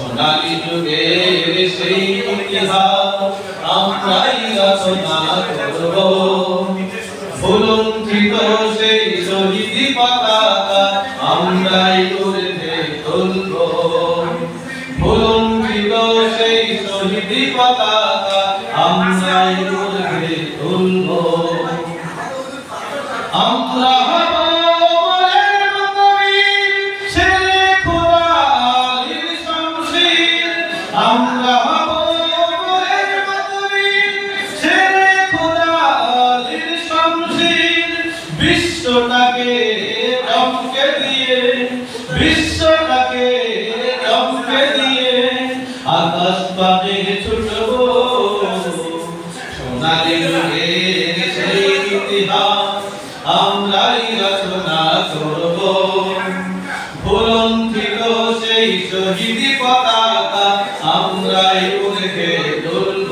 সোনালী যুগের সেই ইতিহাস আমরাই রচনা করব ভুলুণ্ঠিত সেই শহীদ পতাকা আমরাই ঊর্ধ্বে তুলব ভুলুণ্ঠিত সেই শহীদ পতাকা আমরাই ঊর্ধ্বে তুলব আমরা বিশ্বটাকে চমকে দিয়ে বিশ্বটাকে চমকে দিয়ে আকাশ পানে ছুটব সোনালী যুগের সেই ইতিহাস আমরাই রচনা করব ভুলুণ্ঠিত সেই শহীদ পতাকা আমরাই ঊর্ধ্বে তুলব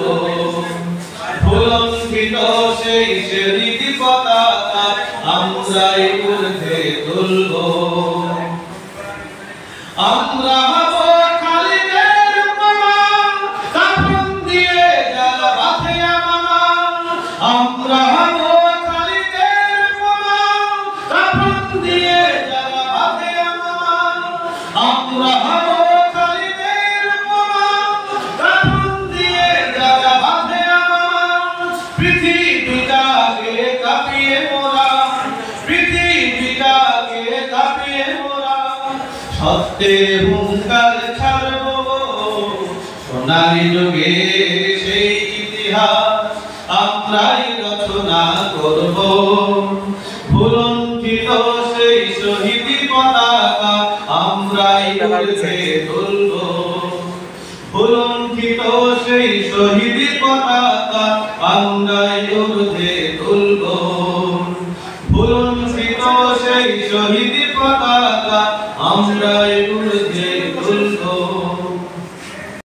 ভুলুণ্ঠিত সেই শহীদ পতাকা আমরাই ঊর্ধ্বে তুলব আমরা হব খালিদের উপমা কাফন দিয়ে যারা বাঁধে আমা আমরা হব খালিদের উপমা কাফন দিয়ে যারা বাঁধে আমা আমরা হব খালিদের উপমা কাফন দিয়ে যারা বাঁধে আমা পৃথিবীটাকে কাঁপিয়ে মোরা পৃথিবীটাকে কাঁপিয়ে মোরা সত্যের হুঙ্কার ছাড়ব সোনালী যুগের সেই ইতিহাস আমরাই রচনা করব ভুলুণ্ঠিত সেই শহীদ পতাকা আমরাই ঊর্ধ্বে তুলব ভুলুণ্ঠিত সেই শহীদ পতাকা আমরাই ঊর্ধ্বে তুলব ভুলুণ্ঠিত সেই শহীদ পতাকা আমরাই